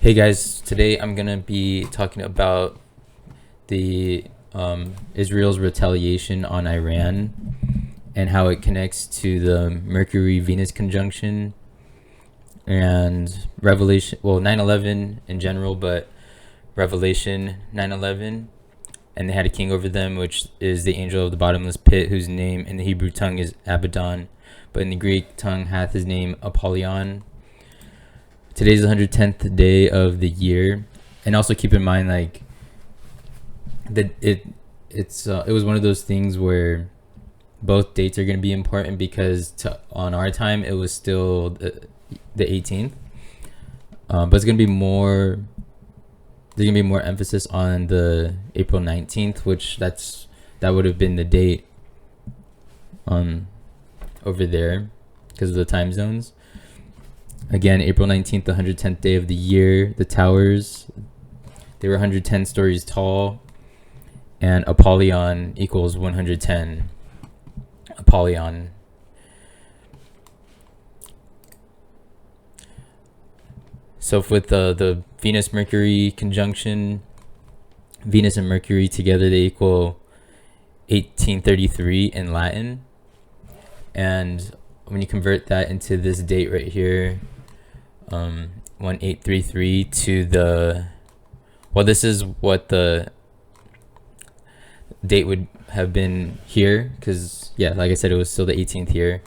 Hey guys, today I'm gonna be talking about the Israel's retaliation on Iran and how it connects to the Mercury-Venus conjunction and Revelation, well, 9/11 in general, but Revelation 9/11, and they had a king over them, which is the angel of the bottomless pit, whose name in the Hebrew tongue is Abaddon, but in the Greek tongue hath his name Apollyon. Today's the 110th day of the year, and also keep in mind, like, that it was one of those things where both dates are going to be important because on our time it was still the 18th, but it's going to be more. There's going to be more emphasis on the April 19th, which that would have been the date over there because of the time zones. Again, April 19th, the 110th day of the year. The towers, they were 110 stories tall, and Apollyon equals 110. Apollyon. So with the Venus-Mercury conjunction, Venus and Mercury together, they equal 1833 in Latin. And when you convert that into this date right here, 1833 to the, well, this is what the date would have been here, because yeah, like I said, it was still the 18th here.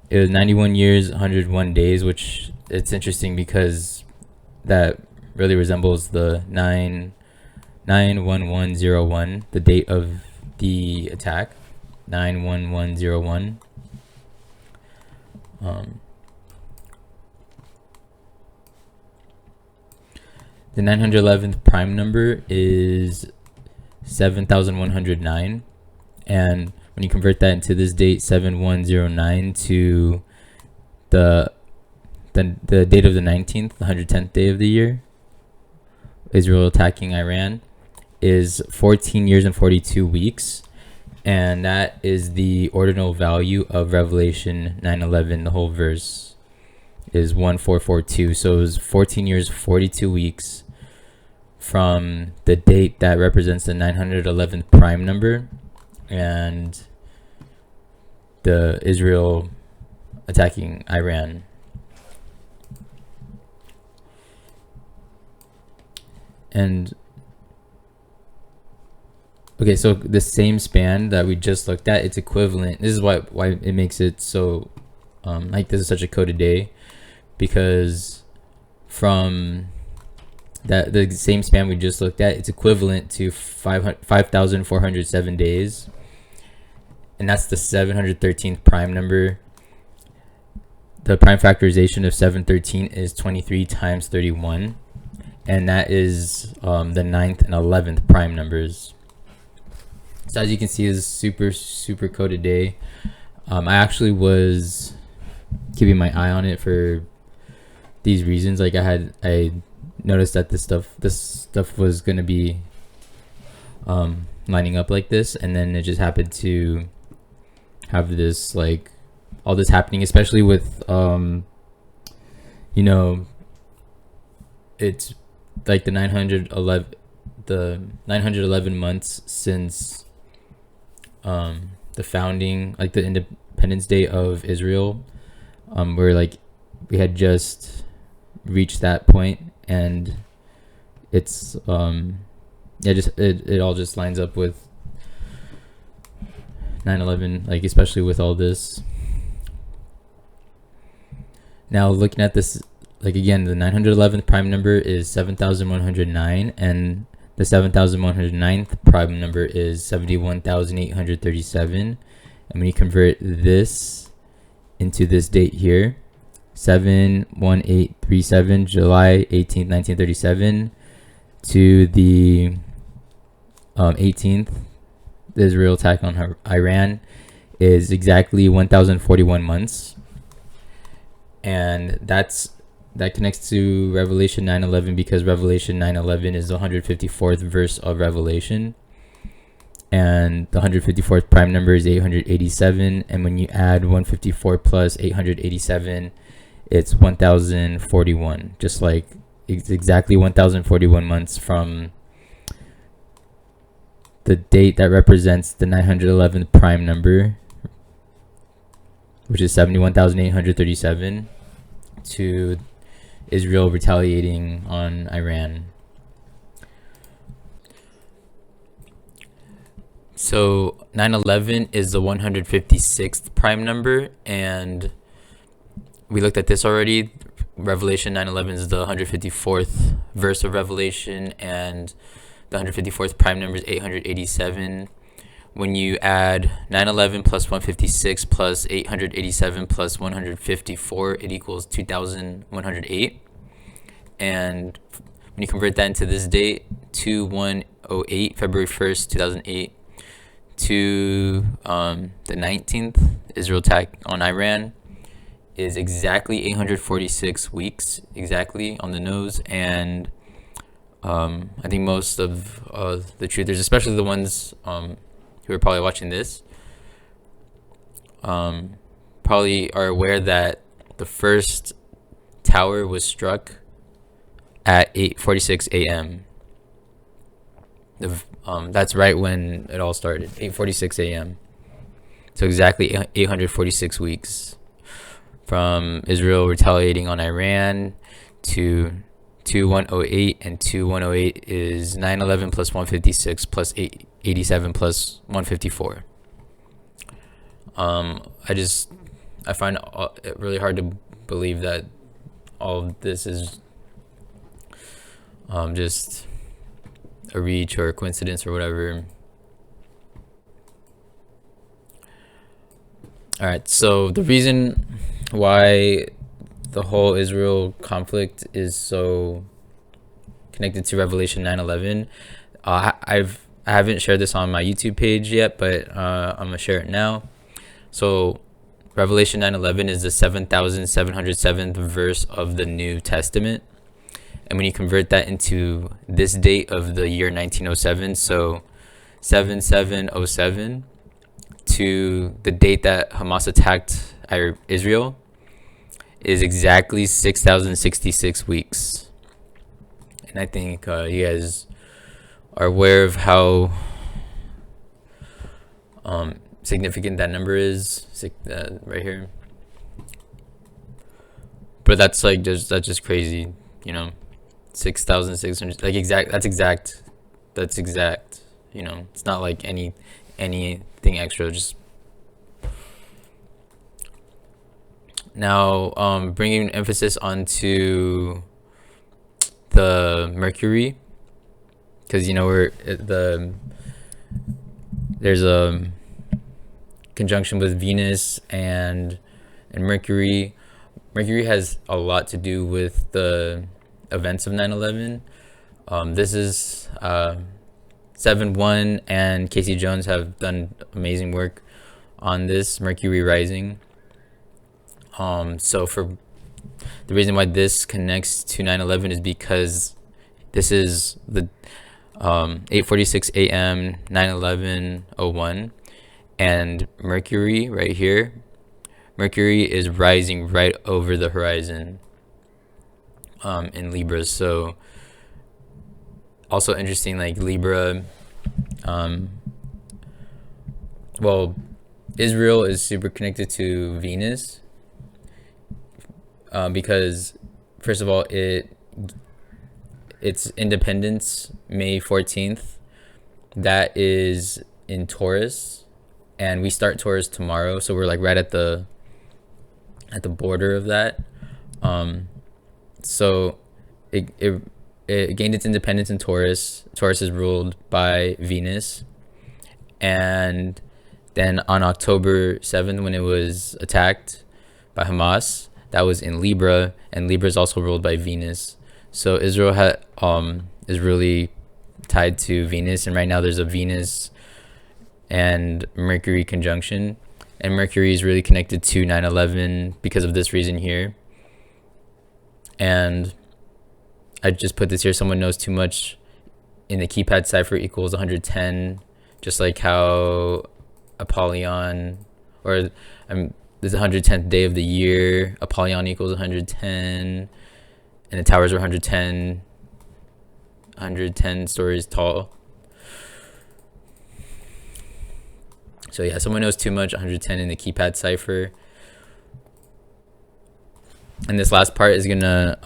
It was 91 years, 101 days, which it's interesting because that really resembles the 91101, the date of the attack, 91101. The 911th prime number is 7,109, and when you convert that into this date, 7109, to the date of the 19th, the 110th day of the year, Israel attacking Iran, is 14 years and 42 weeks, and that is the ordinal value of Revelation 9:11. The whole verse is 1442, so it was 14 years 42 weeks from the date that represents the 911th prime number and the Israel attacking Iran. And okay, so the same span that we just looked at, it's equivalent. This is why it makes it so like this is such a coded day, because from that the same span we just looked at, it's equivalent to 5,407 days, and that's the 713th prime number. The prime factorization of 713 is 23 times 31, and that is the 9th and 11th prime numbers. So as you can see, is super coded day. I actually was keeping my eye on it for these reasons. Like I noticed that this stuff was going to be lining up like this, and then it just happened to have this, like, all this happening, especially with it's like the 911 months since the founding, like the Independence Day of Israel, where like we had just reached that point, and it's it all just lines up with 9/11, like especially with all this. Now looking at this, like again, the 911th prime number is 7,109, and the 7,109th prime number is 71,837. And when you convert this into this date here, 7/1837, July 18th, 1937, to the 18th, the Israel attack on Iran, is exactly 1,041 months, and that connects to Revelation 9:11, because Revelation 9:11 is the 154th verse of Revelation, and the 154th prime number is 887, and when you add 154 plus 887, it's 1041, just like exactly 1041 months from the date that represents the 911th prime number, which is 71,837, to Israel retaliating on Iran. So 911 is the 156th prime number, and we looked at this already. Revelation 911 is the 154th verse of Revelation, and the 154th prime number is 887. When you add 911 plus 156 plus 887 plus 154, it equals 2108. And when you convert that into this date, 2108, February 1st, 2008, to the 19th, Israel attack on Iran, is exactly 846 weeks, exactly on the nose. And I think most of the truthers, especially the ones who are probably watching this, probably are aware that the first tower was struck at 8:46 a.m. That's right when it all started, 8:46 a.m. So exactly 846 weeks from Israel retaliating on Iran to 2108, and 2108 is 911 plus 156 plus 887 plus 154. I find it really hard to believe that all of this is just a reach or a coincidence or whatever. All right, so the reason why the whole Israel conflict is so connected to Revelation 9:11, I haven't shared this on my YouTube page yet, but I'm gonna share it now. So Revelation 9:11 is the 7,707th verse of the New Testament. And when you convert that into this date of the year 1907, so 7707, to the date that Hamas attacked Israel, is exactly 6,066 weeks. And I think you guys are aware of how significant that number is, right here. But that's just crazy, 6,600, like that's exact, it's not like anything extra. Just now bringing emphasis onto the Mercury, because there's a conjunction with Venus and Mercury. Mercury has a lot to do with the events of 9/11. This is 7-1 and Casey Jones have done amazing work on this Mercury rising. So for the reason why this connects to 9/11 is because this is the 8:46 a.m. 9/11/01, and Mercury right here. Mercury is rising right over the horizon in Libra. So also interesting, like Libra, well, Israel is super connected to Venus because first of all, its independence, May 14th, that is in Taurus, and we start Taurus tomorrow, so we're like right at the border of that. So it gained its independence in Taurus. Taurus is ruled by Venus, and then on October 7th, when it was attacked by Hamas, that was in Libra, and Libra is also ruled by Venus. So Israel is really tied to Venus, and right now there's a Venus and Mercury conjunction, and Mercury is really connected to 9/11 because of this reason here. And I just put this here, someone knows too much in the keypad cipher equals 110, just like how Apollyon, or this is the 110th day of the year, Apollyon equals 110, and the towers were 110 stories tall. So yeah, someone knows too much. 110 in the keypad cipher. And this last part is gonna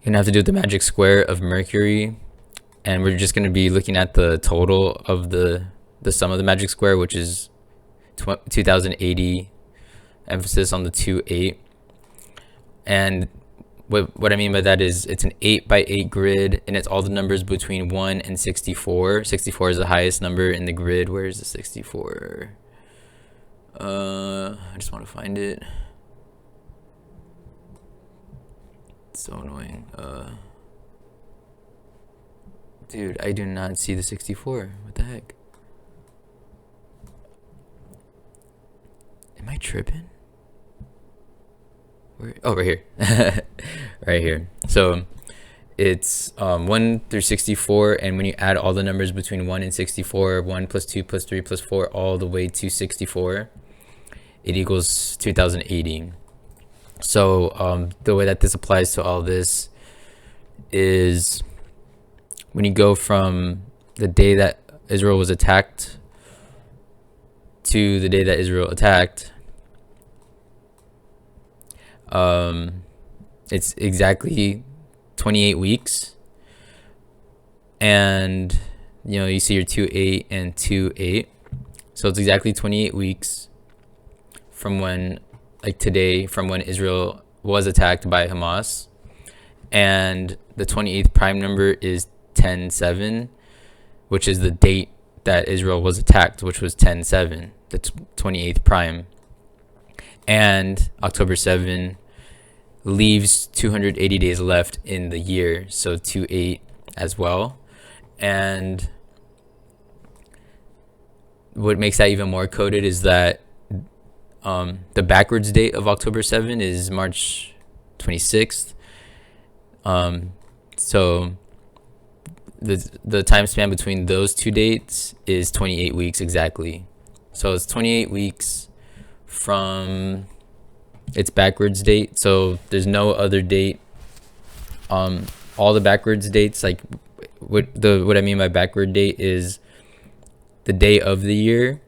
have to do with the magic square of Mercury, and we're just gonna be looking at the total of the sum of the magic square, which is 2080. Emphasis on the 2-8. And what I mean by that is it's an 8x8 grid, and it's all the numbers between 1 and 64. 64 is the highest number in the grid. Where is the 64? I just want to find it. It's so annoying. Dude, I do not see the 64. What the heck? Am I tripping? Where? Oh, right here. Right here. So it's 1 through 64, and when you add all the numbers between 1 and 64, 1 plus 2 plus 3 plus 4, all the way to 64, it equals 2080. So the way that this applies to all this is when you go from the day that Israel was attacked to the day that Israel attacked, it's exactly 28 weeks. And you see your 2-8 and 2-8, so it's exactly 28 weeks from when, like today, from when Israel was attacked by Hamas. And the 28th prime number is 10/7, which is the date that Israel was attacked, which was 10/7, the 28th prime. And October 7 leaves 280 days left in the year, so 2-8 as well. And what makes that even more coded is that the backwards date of October 7 is March 26th. So the time span between those two dates is 28 weeks exactly. So it's 28 weeks from its backwards date. So there's no other date. All the backwards dates, like what I mean by backward date is the day of the year.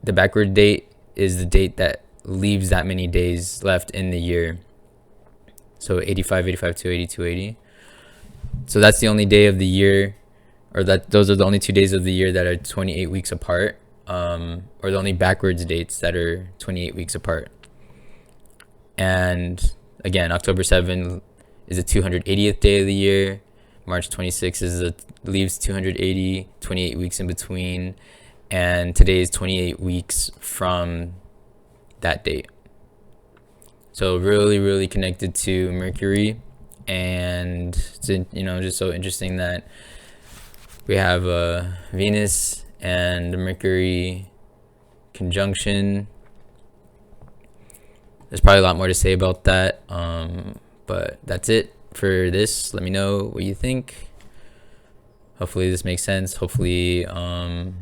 The backward date is the date that leaves that many days left in the year. So 85, 85, 280, 280. So that's the only day of the year, or those are the only 2 days of the year that are 28 weeks apart, or the only backwards dates that are 28 weeks apart. And again, October 7 is the 280th day of the year. March 26 leaves 280, 28 weeks in between. And today is 28 weeks from that date. So really, really connected to Mercury. And it's, just so interesting that we have Venus and Mercury conjunction. There's probably a lot more to say about that, but that's it for this. Let me know what you think. Hopefully this makes sense. Hopefully I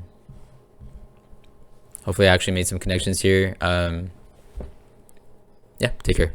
actually made some connections here. Yeah, take care.